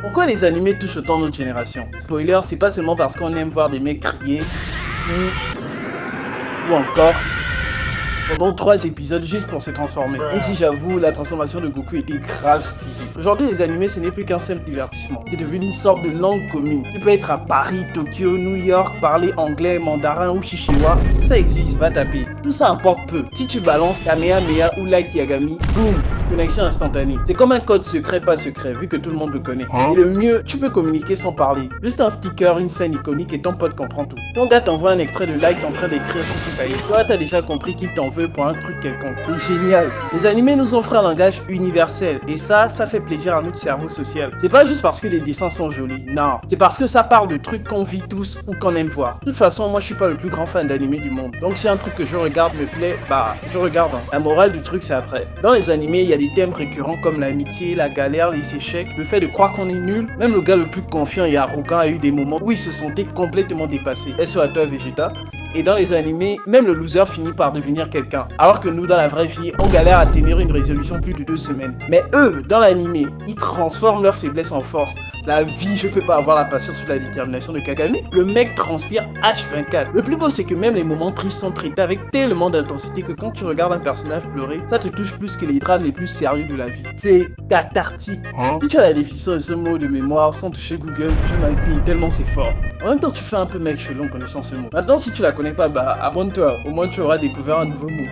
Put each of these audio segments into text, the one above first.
Pourquoi les animés touchent autant notre génération? Spoiler, c'est pas seulement parce qu'on aime voir des mecs crier ou encore pendant 3 épisodes juste pour se transformer. Même si j'avoue, la transformation de Goku était grave stylée. Aujourd'hui, les animés, ce n'est plus qu'un simple divertissement. C'est devenu une sorte de langue commune. Tu peux être à Paris, Tokyo, New York, parler anglais, mandarin ou chichewa. Ça existe, va taper. Tout ça importe peu. Si tu balances Kamehameha ou Light Yagami, boum, connexion instantanée. C'est comme un code secret, pas secret, vu que tout le monde le connaît. Et le mieux, tu peux communiquer sans parler. Juste un sticker, une scène iconique et ton pote comprend tout. Ton gars t'envoie un extrait de Light en train d'écrire sur son cahier. Toi, t'as déjà compris qu'il t'en veut pour un truc quelconque. C'est génial. Les animés nous offrent un langage universel. Et ça fait plaisir à notre cerveau social. C'est pas juste parce que les dessins sont jolis. Non. C'est parce que ça parle de trucs qu'on vit tous ou qu'on aime voir. De toute façon, moi, je suis pas le plus grand fan d'animés du monde. Donc, si un truc que je regarde me plaît, bah, je regarde. La morale du truc, c'est après. Dans les animés, il y a des thèmes récurrents comme l'amitié, la galère, les échecs, le fait de croire qu'on est nul. Même le gars le plus confiant et arrogant a eu des moments où il se sentait complètement dépassé. SO à toi, Vegeta. Et dans les animés, même le loser finit par devenir quelqu'un. Alors que nous, dans la vraie vie, on galère à tenir une résolution plus de 2 semaines. Mais eux, dans l'animé, ils transforment leur faiblesse en force. La vie, je peux pas avoir la patience ou la détermination de Kagame. Le mec transpire H24. Le plus beau, c'est que même les moments tristes sont traités avec tellement d'intensité que quand tu regardes un personnage pleurer, ça te touche plus que les drames les plus sérieux de la vie. C'est cathartique. Si tu as la définition de ce mot de mémoire sans toucher Google, je m'indigne tellement c'est fort. En même temps, tu fais un peu mec chelou en connaissant ce mot. Maintenant, si tu la connais pas, bah abonne-toi. Au moins, tu auras découvert un nouveau mot.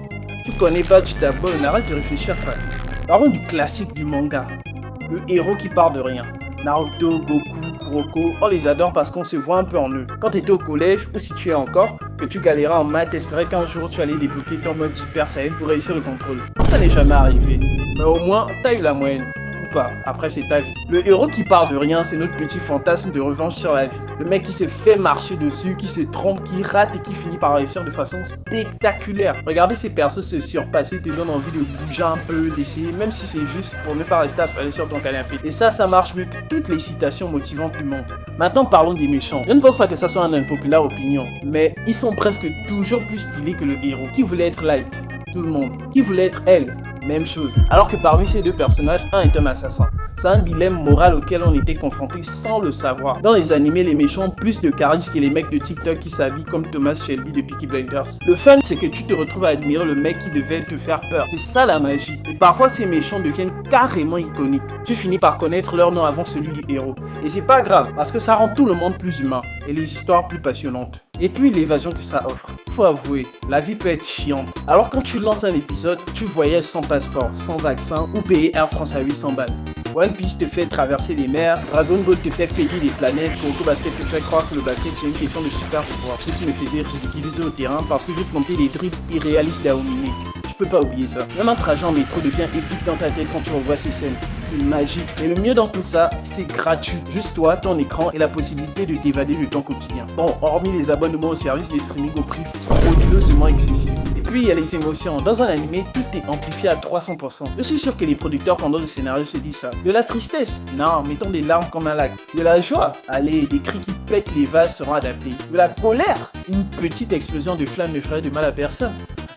Tu connais pas, tu t'abonnes. Arrête de réfléchir, frère. Parlons du classique du manga. Le héros qui part de rien. Naruto, Goku, Kuroko, on les adore parce qu'on se voit un peu en eux. Quand t'étais au collège, ou si tu es encore, que tu galérais en maths, t'espérais qu'un jour tu allais débloquer ton mode Super Saiyan pour réussir le contrôle. Ça n'est jamais arrivé. Mais au moins, t'as eu la moyenne. Pas. Après c'est ta vie. Le héros qui part de rien, c'est notre petit fantasme de revanche sur la vie. Le mec qui se fait marcher dessus, qui se trompe, qui rate et qui finit par réussir de façon spectaculaire. Regardez ces persos se surpasser te donne envie de bouger un peu, d'essayer, même si c'est juste pour ne pas rester affalé sur ton canapé. Et ça marche mieux que toutes les citations motivantes du monde. Maintenant parlons des méchants. Je ne pense pas que ça soit une impopulaire opinion, mais ils sont presque toujours plus stylés que le héros. Qui voulait être Light? Tout le monde. Qui voulait être elle? Même chose. Alors que parmi ces deux personnages, un est un assassin. C'est un dilemme moral auquel on était confronté sans le savoir. Dans les animés, les méchants ont plus de charisme que les mecs de TikTok qui s'habillent comme Thomas Shelby de Peaky Blinders. Le fun, c'est que tu te retrouves à admirer le mec qui devait te faire peur. C'est ça la magie. Et parfois, ces méchants deviennent carrément iconiques. Tu finis par connaître leur nom avant celui du héros. Et c'est pas grave, parce que ça rend tout le monde plus humain et les histoires plus passionnantes. Et puis l'évasion que ça offre. Faut avouer, la vie peut être chiante. Alors quand tu lances un épisode, tu voyages sans passeport, sans vaccin ou payer Air France à 800 balles. One Piece te fait traverser les mers, Dragon Ball te fait péter les planètes, Kuroko Basket te fait croire que le basket c'est une question de super pouvoir. Ce qui me faisait ridiculiser au terrain parce que je te montais des dribbles irréalistes d'Aomine. Je peux pas oublier ça. Même un trajet en métro devient épique dans ta tête quand tu revois ces scènes. C'est magique. Et le mieux dans tout ça, c'est gratuit. Juste toi, ton écran et la possibilité de t'évader de ton quotidien. Bon, hormis les abonnements au service des streaming au prix frauduleusement excessif. Et puis il y a les émotions. Dans un animé, tout est amplifié à 300%. Je suis sûr que les producteurs pendant le scénario se disent ça. De la tristesse? Non, mettons des larmes comme un lac. De la joie? Allez, des cris qui pètent les vases seront adaptés. De la colère? Une petite explosion de flammes ne ferait de mal à personne.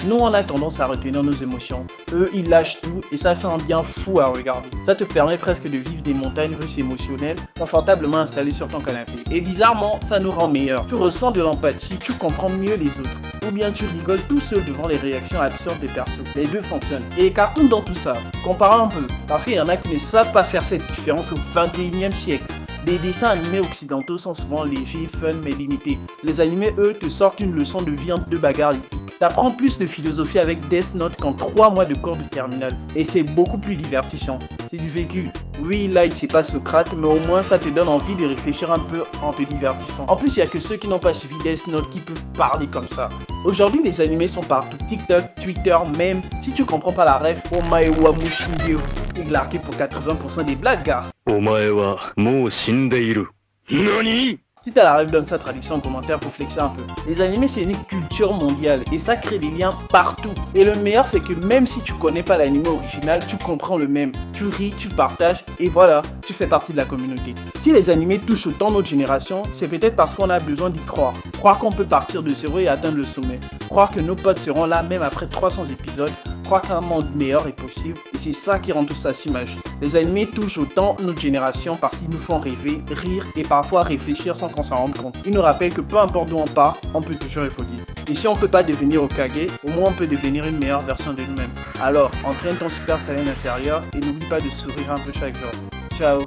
Nous, on a tendance à retenir nos émotions. Eux, ils lâchent tout et ça fait un bien fou à regarder. Ça te permet presque de vivre des montagnes russes émotionnelles confortablement installées sur ton canapé. Et bizarrement, ça nous rend meilleurs. Tu ressens de l'empathie, tu comprends mieux les autres. Ou bien tu rigoles tout seul devant les réactions absurdes des persos. Les deux fonctionnent. Et les cartoons dans tout ça, comparons un peu. Parce qu'il y en a qui ne savent pas faire cette différence au 21e siècle. Les dessins animés occidentaux sont souvent légers, fun mais limités. Les animés, eux, te sortent une leçon de vie en 2 bagarres épiques. T'apprends plus de philosophie avec Death Note qu'en 3 mois de cours de terminale. Et c'est beaucoup plus divertissant. C'est du vécu. Oui, Light, c'est pas Socrate, mais au moins ça te donne envie de réfléchir un peu en te divertissant. En plus, il y a que ceux qui n'ont pas suivi Death Note qui peuvent parler comme ça. Aujourd'hui, les animés sont partout. TikTok, Twitter, même. Si tu comprends pas la ref, Omae wa Mushindio. T'es largué pour 80% des blagues, gars. Omae wa mou shindeiru. Nani? Si t'as la rêve, donne sa traduction en commentaire pour flexer un peu. Les animés, c'est une culture mondiale et ça crée des liens partout. Et le meilleur, c'est que même si tu connais pas l'animé original, tu comprends le même. Tu ris, tu partages et voilà, tu fais partie de la communauté. Si les animés touchent autant notre génération, c'est peut-être parce qu'on a besoin d'y croire. Croire qu'on peut partir de zéro et atteindre le sommet. Croire que nos potes seront là même après 300 épisodes. Croire croit qu'un monde meilleur est possible et c'est ça qui rend tout ça si magique. Les animés touchent autant notre génération parce qu'ils nous font rêver, rire et parfois réfléchir sans qu'on s'en rende compte. Ils nous rappellent que peu importe d'où on part, on peut toujours évoluer. Et si on peut pas devenir Hokage, au moins on peut devenir une meilleure version de nous-mêmes. Alors, entraîne ton Super Saiyan intérieur et n'oublie pas de sourire un peu chaque jour. Ciao.